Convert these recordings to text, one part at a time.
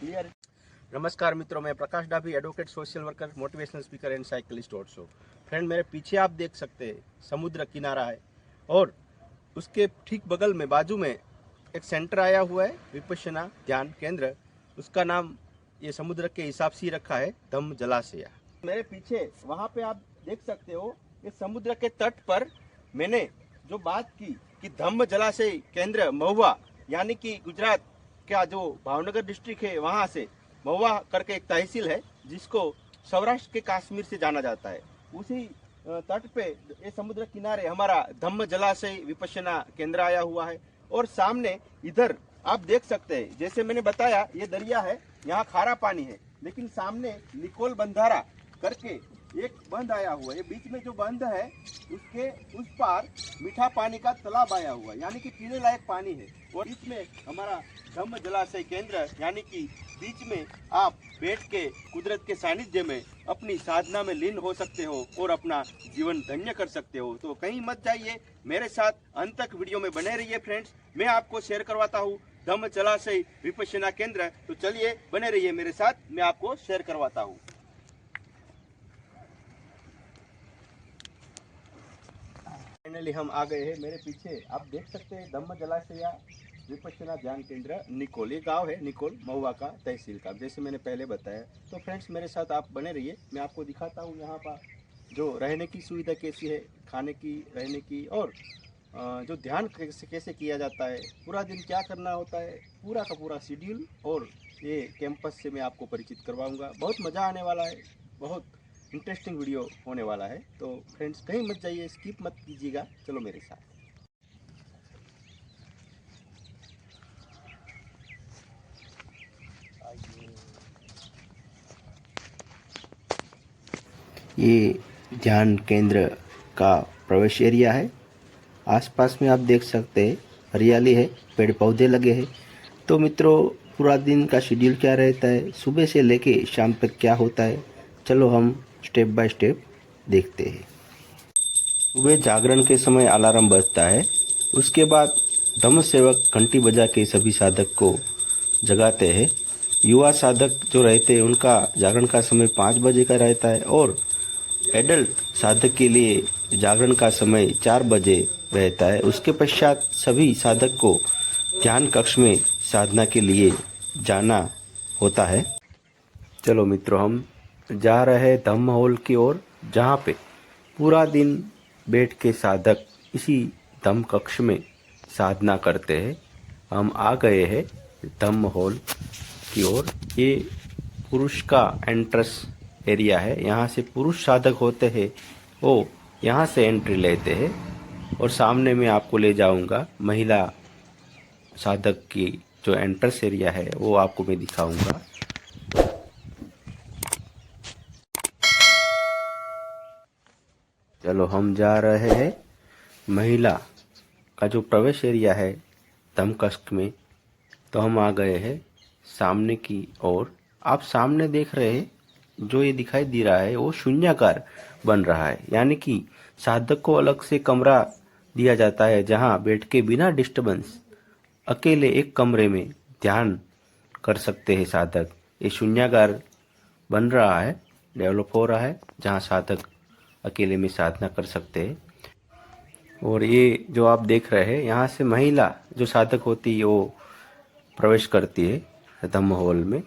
Clear. नमस्कार मित्रों, मैं Prakash Dabhi, advocate, social worker, motivational speaker and cyclist also. Friend, मेरे पीछे आप देख सकते हैं समुद्र किनारा है और उसके ठीक बगल में बाजू में एक सेंटर आया हुआ है, विपश्यना ध्यान केंद्र। उसका नाम ये समुद्र के हिसाब से रखा है, धम्म जलाशय। मेरे पीछे वहाँ पे आप देख सकते हो, इस समुद्र के तट पर मैंने जो बात की कि धम्म जलाशय केंद्र महुआ, यानी कि गुजरात का जो भावनगर डिस्ट्रिक्ट है वहाँ से महुआ करके एक तहसील है जिसको सौराष्ट्र के कश्मीर से जाना जाता है। उसी तट पे ये समुद्र किनारे हमारा धम्म जलाशय विपश्यना केंद्र आया हुआ है। और सामने इधर आप देख सकते हैं, जैसे मैंने बताया ये दरिया है, यहाँ खारा पानी है, लेकिन सामने निकोल बंधारा करके एक बंद आया हुआ है। बीच में जो बंद है उसके उस पार मीठा पानी का तालाब आया हुआ है, यानी कि पीने लायक पानी है। और इसमें हमारा धम्म जलाशय केंद्र, यानी कि बीच में आप बैठ के कुदरत के सानिध्य में अपनी साधना में लीन हो सकते हो और अपना जीवन धन्य कर सकते हो। तो कहीं मत जाइए, मेरे साथ अंत तक वीडियो में बने रहिए फ्रेंड्स। मैं आपको शेयर करवाता हूँ धम्म जलाशय विपश्यना केंद्र। तो चलिए बने रहिए मेरे साथ, मैं आपको शेयर करवाता हूँ। फाइनली हम आ गए हैं। मेरे पीछे आप देख सकते हैं धम्म जलाशय विपश्यना ध्यान केंद्र निकोल। ये गांव है निकोल, महुआ का तहसील का, जैसे मैंने पहले बताया। तो फ्रेंड्स मेरे साथ आप बने रहिए, मैं आपको दिखाता हूँ यहाँ पर जो रहने की सुविधा कैसी है, खाने की, रहने की, और जो ध्यान कैसे किया जाता है, पूरा दिन क्या करना होता है, पूरा का पूरा शेड्यूल। और ये कैंपस से मैं आपको परिचित करवाऊँगा। बहुत मज़ा आने वाला है, बहुत इंटरेस्टिंग वीडियो होने वाला है। तो फ्रेंड्स कहीं मत जाइए, स्किप मत कीजिएगा, चलो मेरे साथ। ये ध्यान केंद्र का प्रवेश एरिया है। आसपास में आप देख सकते हैं हरियाली है, पेड़ पौधे लगे हैं। तो मित्रों, पूरा दिन का शेड्यूल क्या रहता है, सुबह से लेके शाम तक क्या होता है, चलो हम स्टेप बाय स्टेप देखते हैं। सुबह जागरण के समय अलार्म बजता है। उसके बाद धम्म सेवक घंटी बजा के सभी साधक को जगाते हैं। युवा साधक जो रहते हैं उनका जागरण का समय 5 बजे का रहता है और एडल्ट साधक के लिए जागरण का समय 4 बजे रहता है। उसके पश्चात सभी साधक को ध्यान कक्ष में साधना के लिए जाना होता है। चलो मित्रों, हम जा रहे हैं धम्म हॉल की ओर, जहाँ पे पूरा दिन बैठ के साधक इसी धम्म कक्ष में साधना करते हैं। हम आ गए हैं धम्म हॉल की ओर। ये पुरुष का एंट्रेंस एरिया है। यहाँ से पुरुष साधक होते हैं वो यहाँ से एंट्री लेते हैं। और सामने में आपको ले जाऊंगा महिला साधक की जो एंट्रेंस एरिया है वो आपको मैं दिखाऊंगा। चलो हम जा रहे हैं महिला का जो प्रवेश एरिया है धम्म कक्ष में। तो हम आ गए हैं सामने की ओर। आप सामने देख रहे हैं जो ये दिखाई दे रहा है वो शून्याकार बन रहा है, यानी कि साधक को अलग से कमरा दिया जाता है जहां बैठ के बिना डिस्टरबेंस अकेले एक कमरे में ध्यान कर सकते हैं साधक। ये शून्याकार बन रहा है, डेवलप हो रहा है, जहां साधक अकेले में साधना कर सकते हैं। और ये जो आप देख रहे हैं यहाँ से महिला जो साधक होती है वो प्रवेश करती है धम्म हॉल में।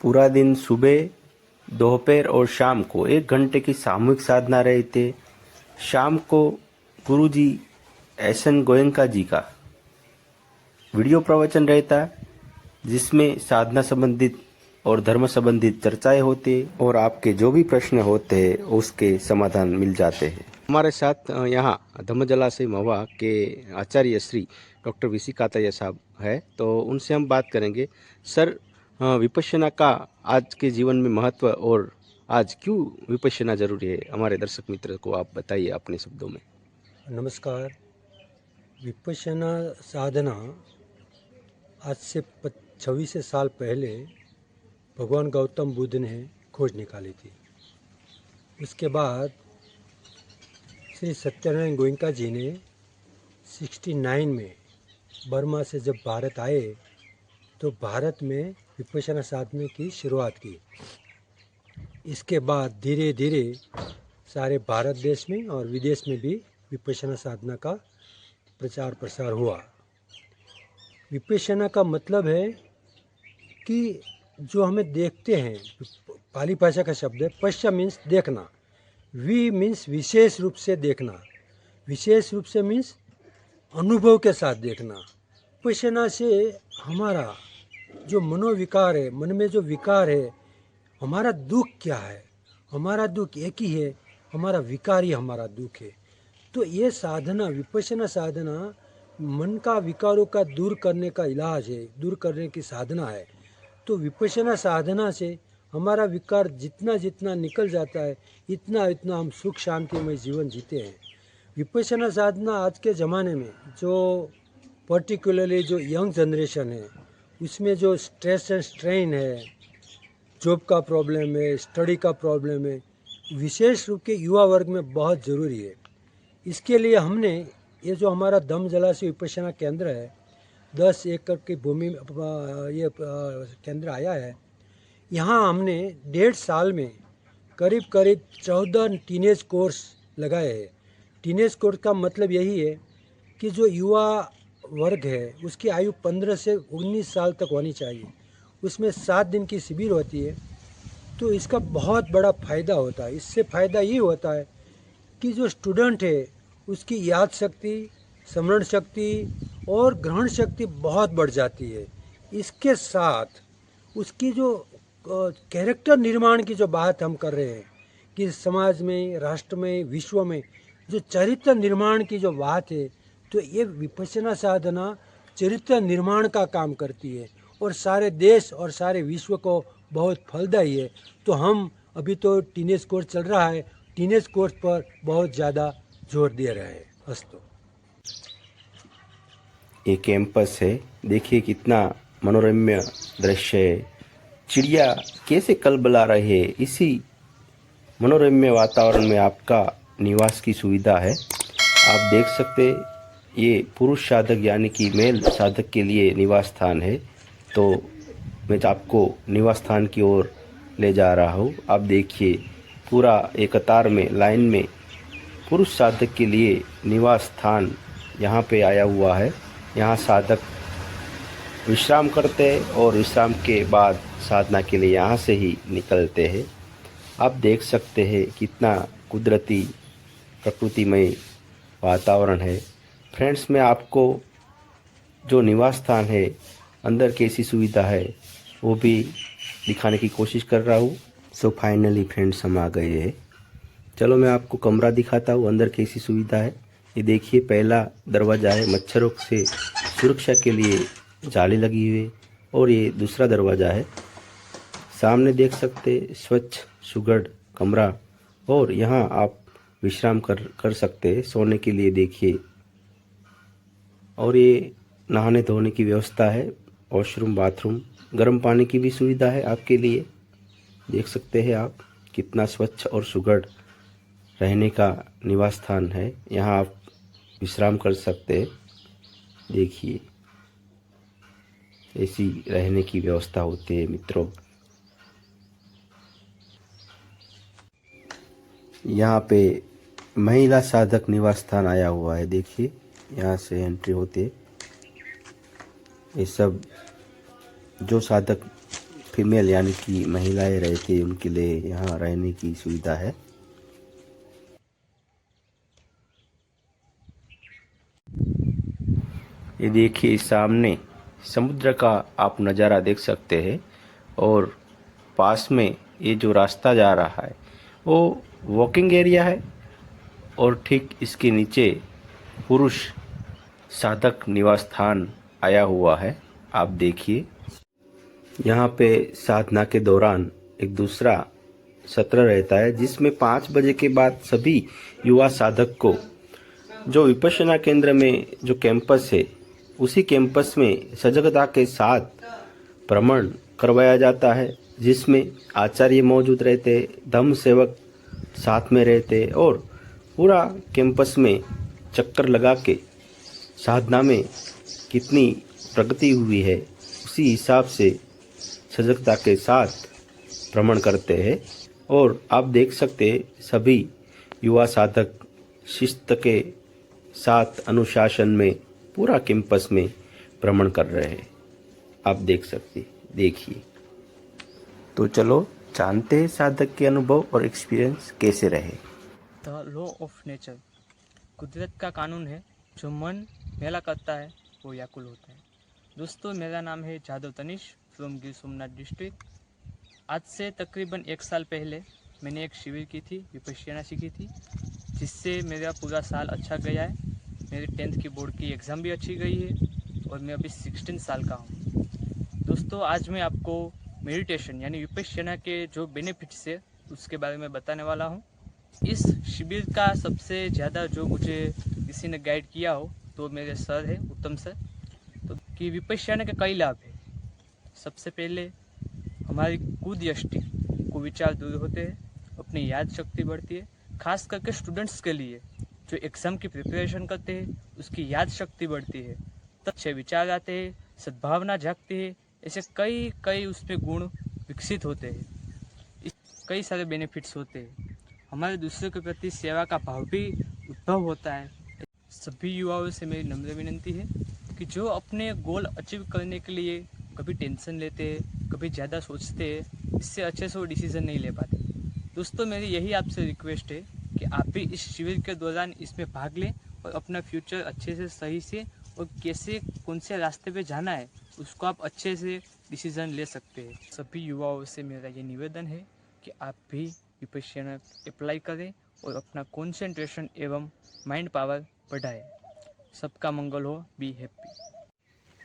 पूरा दिन सुबह, दोपहर और शाम को 1 घंटे की सामूहिक साधना रहती है। शाम को गुरुजी एस.एन. गोयनका जी का वीडियो प्रवचन रहता है जिसमें साधना संबंधित और धर्म संबंधित चर्चाएं होती है और आपके जो भी प्रश्न होते हैं उसके समाधान मिल जाते हैं। हमारे साथ यहाँ धम्म जलाशय महुआ के आचार्य श्री डॉक्टर वीसी कातरिया साहब है, तो उनसे हम बात करेंगे। सर, विपश्यना का आज के जीवन में महत्व और आज क्यों विपश्यना जरूरी है, हमारे दर्शक मित्र को आप बताइए अपने शब्दों में। नमस्कार। विपश्यना साधना आज से 26 साल पहले भगवान गौतम बुद्ध ने खोज निकाली थी। उसके बाद श्री सत्यनारायण गोयनका जी ने 69 में बर्मा से जब भारत आए तो भारत में विपश्यना साधना की शुरुआत की। इसके बाद धीरे धीरे सारे भारत देश में और विदेश में भी विपश्यना साधना का प्रचार प्रसार हुआ। विपश्यना का मतलब है कि जो हमें देखते हैं, पाली भाषा का शब्द है पश्य मीन्स देखना, वी मीन्स विशेष रूप से देखना, विशेष रूप से मीन्स अनुभव के साथ देखना। विपश्यना से हमारा जो मनोविकार है, मन में जो विकार है, हमारा दुख क्या है, हमारा दुख एक ही है, हमारा विकार ही हमारा दुख है। तो ये साधना, विपश्यना साधना मन का विकारों का दूर करने का इलाज है, दूर करने की साधना है। तो विपश्यना साधना से हमारा विकार जितना जितना निकल जाता है, इतना इतना हम सुख शांतिमय जीवन जीते हैं। विपश्यना साधना आज के ज़माने में जो पर्टिकुलरली जो यंग जनरेशन है, उसमें जो स्ट्रेस एंड स्ट्रेन है, जॉब का प्रॉब्लम है, स्टडी का प्रॉब्लम है, विशेष रूप के युवा वर्ग में बहुत ज़रूरी है। इसके लिए हमने ये जो हमारा दम जलाशय विपश्यना केंद्र है, 10 एकड़ की भूमि में ये केंद्र आया है। यहाँ हमने 1.5 साल में करीब करीब 14 टीनेज कोर्स लगाए हैं। टीनेज कोर्स का मतलब यही है कि जो युवा वर्ग है उसकी आयु 15 से 19 साल तक होनी चाहिए। उसमें 7 दिन की शिविर होती है। तो इसका बहुत बड़ा फ़ायदा होता है। इससे फ़ायदा ये होता है कि जो स्टूडेंट है उसकी याद शक्ति, स्मरण शक्ति और ग्रहण शक्ति बहुत बढ़ जाती है। इसके साथ उसकी जो कैरेक्टर निर्माण की जो बात हम कर रहे हैं कि समाज में, राष्ट्र में, विश्व में जो चरित्र निर्माण की जो बात है, तो ये विपश्यना साधना चरित्र निर्माण का काम करती है और सारे देश और सारे विश्व को बहुत फलदायी है। तो हम अभी तो टीनेज कोर्स चल रहा है, टीनेज कोर्स पर बहुत ज़्यादा जोर दे रहे हैं। अस्तु। ये कैंपस है, देखिए कितना मनोरम्य दृश्य है। चिड़िया कैसे कलबला रहे हैं। इसी मनोरम्य वातावरण में आपका निवास की सुविधा है। आप देख सकते ये पुरुष साधक यानी कि मेल साधक के लिए निवास स्थान है। तो मैं आपको निवास स्थान की ओर ले जा रहा हूँ। आप देखिए पूरा एक कतार में, लाइन में पुरुष साधक के लिए निवास स्थान यहाँ पे आया हुआ है। यहाँ साधक विश्राम करते हैं और विश्राम के बाद साधना के लिए यहाँ से ही निकलते हैं। आप देख सकते हैं कितना कुदरती प्रकृतिमय वातावरण है। फ्रेंड्स, मैं आपको जो निवास स्थान है, अंदर कैसी सुविधा है, वो भी दिखाने की कोशिश कर रहा हूँ। सो फाइनली फ्रेंड्स, हम आ गए हैं। चलो मैं आपको कमरा दिखाता हूँ, अंदर कैसी सुविधा है। ये देखिए पहला दरवाज़ा है, मच्छरों से सुरक्षा के लिए जाली लगी हुई है। और ये दूसरा दरवाज़ा है, सामने देख सकते स्वच्छ सुगढ़ कमरा। और यहाँ आप विश्राम कर सकते हैं सोने के लिए। देखिए, और ये नहाने धोने की व्यवस्था है, वॉशरूम, बाथरूम, गर्म पानी की भी सुविधा है आपके लिए। देख सकते हैं आप कितना स्वच्छ और सुगढ़ रहने का निवास स्थान है। यहाँ आप विश्राम कर सकते हैं। देखिए ऐसी रहने की व्यवस्था होती है मित्रों। यहाँ पे महिला साधक निवास स्थान आया हुआ है। देखिए यहाँ से एंट्री होती है। ये सब जो साधक फीमेल यानी कि महिलाएं रहती है उनके लिए यहाँ रहने की सुविधा है। ये देखिए सामने समुद्र का आप नज़ारा देख सकते हैं। और पास में ये जो रास्ता जा रहा है वो वॉकिंग एरिया है। और ठीक इसके नीचे पुरुष साधक निवास स्थान आया हुआ है। आप देखिए यहाँ पे साधना के दौरान एक दूसरा सत्र रहता है, जिसमें 5 बजे के बाद सभी युवा साधक को जो विपश्यना केंद्र में जो कैंपस है, उसी कैंपस में सजगता के साथ भ्रमण करवाया जाता है, जिसमें आचार्य मौजूद रहते, धम्म सेवक साथ में रहते और पूरा कैंपस में चक्कर लगा के साधना में कितनी प्रगति हुई है उसी हिसाब से सजगता के साथ भ्रमण करते हैं। और आप देख सकते हैं सभी युवा साधक शिस्त के साथ अनुशासन में पूरा कैंपस में भ्रमण कर रहे हैं। आप देख सकते, देखिए। तो चलो जानते हैं साधक के अनुभव और एक्सपीरियंस कैसे रहे। द लॉ ऑफ नेचर कुदरत का कानून है, जो मन मेला करता है वो व्याकुल होता है। दोस्तों, मेरा नाम है जादव तनिष फ्रॉम गिर सोमनाथ डिस्ट्रिक्ट। आज से तकरीबन 1 साल पहले मैंने एक शिविर की थी, विपश्यना सीखी थी, जिससे मेरा पूरा साल अच्छा गया है। मेरी 10th की बोर्ड की एग्ज़ाम भी अच्छी गई है और मैं अभी 16 साल का हूँ। दोस्तों, आज मैं आपको मेडिटेशन यानी विपश्यना के जो बेनिफिट्स है उसके बारे में बताने वाला हूँ। इस शिविर का सबसे ज़्यादा जो मुझे किसी ने गाइड किया हो तो मेरे सर है, उत्तम सर। तो कि विपश्यना के कई लाभ है। सबसे पहले हमारी कुद यष्टि को विचार दूर होते हैं, अपनी याद शक्ति बढ़ती है। खास करके स्टूडेंट्स के लिए जो एग्ज़ाम की प्रिपरेशन करते हैं उसकी याद शक्ति बढ़ती है, अच्छे विचार आते हैं, सद्भावना जागती है। ऐसे कई कई उसमें गुण विकसित होते हैं। कई सारे बेनिफिट्स होते हैं। हमारे दूसरों के प्रति सेवा का भाव भी उद्भव होता है। सभी युवाओं से मेरी नम्र विनती है कि जो अपने गोल अचीव करने के लिए कभी टेंशन लेते हैं, कभी ज़्यादा सोचते हैं, इससे अच्छे से वो डिसीज़न नहीं ले पाते। दोस्तों, मेरी यही आपसे रिक्वेस्ट है कि आप भी इस शिविर के दौरान इसमें भाग लें और अपना फ्यूचर अच्छे से, सही से और कैसे कौन से रास्ते पे जाना है उसको आप अच्छे से डिसीज़न ले सकते हैं। सभी युवाओं से मेरा ये निवेदन है कि आप भी विपश्यना अप्लाई करें और अपना कंसंट्रेशन एवं माइंड पावर बढ़ाएं। सबका मंगल हो। Be happy.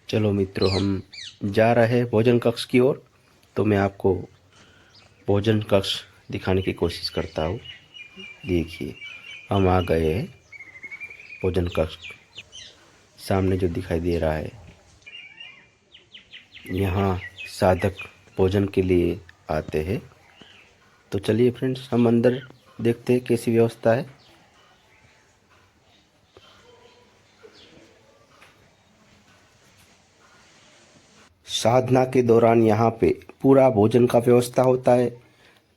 चलो मित्रों, हम जा रहे हैं भोजन कक्ष की ओर। तो मैं आपको भोजन कक्ष दिखाने की कोशिश करता हूँ। देखिए, हम आ गए हैं भोजन कक्ष। सामने जो दिखाई दे रहा है, यहाँ साधक भोजन के लिए आते हैं। तो चलिए फ्रेंड्स, हम अंदर देखते हैं कैसी व्यवस्था है। साधना के दौरान यहाँ पे पूरा भोजन का व्यवस्था होता है।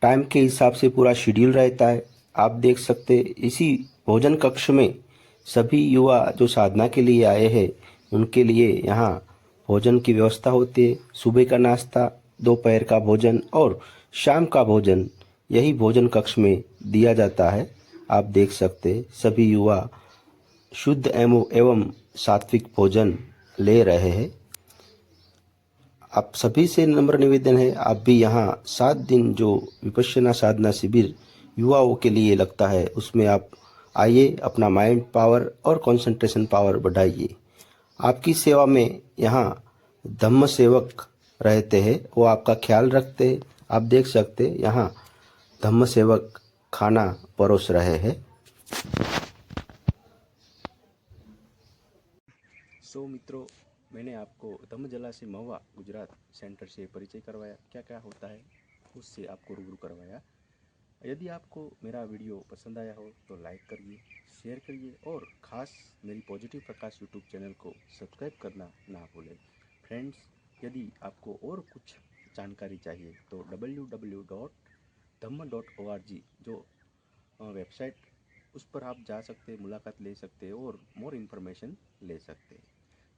टाइम के हिसाब से पूरा शेड्यूल रहता है। आप देख सकते हैं इसी भोजन कक्ष में सभी युवा जो साधना के लिए आए हैं उनके लिए यहाँ भोजन की व्यवस्था होती है। सुबह का नाश्ता, दोपहर का भोजन और शाम का भोजन यही भोजन कक्ष में दिया जाता है। आप देख सकते हैं सभी युवा शुद्ध एवं सात्विक भोजन ले रहे हैं। आप सभी से नम्र निवेदन है, आप भी यहाँ 7 दिन जो विपश्यना साधना शिविर युवाओं के लिए लगता है उसमें आप आइए, अपना माइंड पावर और कंसंट्रेशन पावर बढ़ाइए। आपकी सेवा में यहाँ धम्म सेवक रहते हैं, वो आपका ख्याल रखते हैं। आप देख सकते हैं यहाँ धम्म सेवक खाना परोस रहे हैं। सो मित्रों, मैंने आपको धम्म जलाशय महुआ गुजरात सेंटर से परिचय करवाया, क्या क्या होता है उससे आपको रूबरू करवाया। यदि आपको मेरा वीडियो पसंद आया हो तो लाइक करिए, शेयर करिए और ख़ास मेरी पॉजिटिव प्रकाश यूट्यूब चैनल को सब्सक्राइब करना ना भूलें। फ्रेंड्स, यदि आपको और कुछ जानकारी चाहिए तो www.dhamma.org जो वेबसाइट, उस पर आप जा सकते हैं, मुलाकात ले सकते हैं और मोर इन्फॉर्मेशन ले सकते हैं।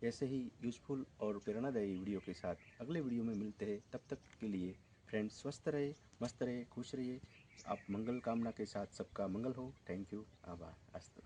ऐसे ही यूज़फुल और प्रेरणादायी वीडियो के साथ अगले वीडियो में मिलते हैं। तब तक के लिए फ्रेंड्स, स्वस्थ रहे, मस्त रहे, खुश रहिए। आप मंगल कामना के साथ सबका मंगल हो। Thank you. आभार। अस्तु।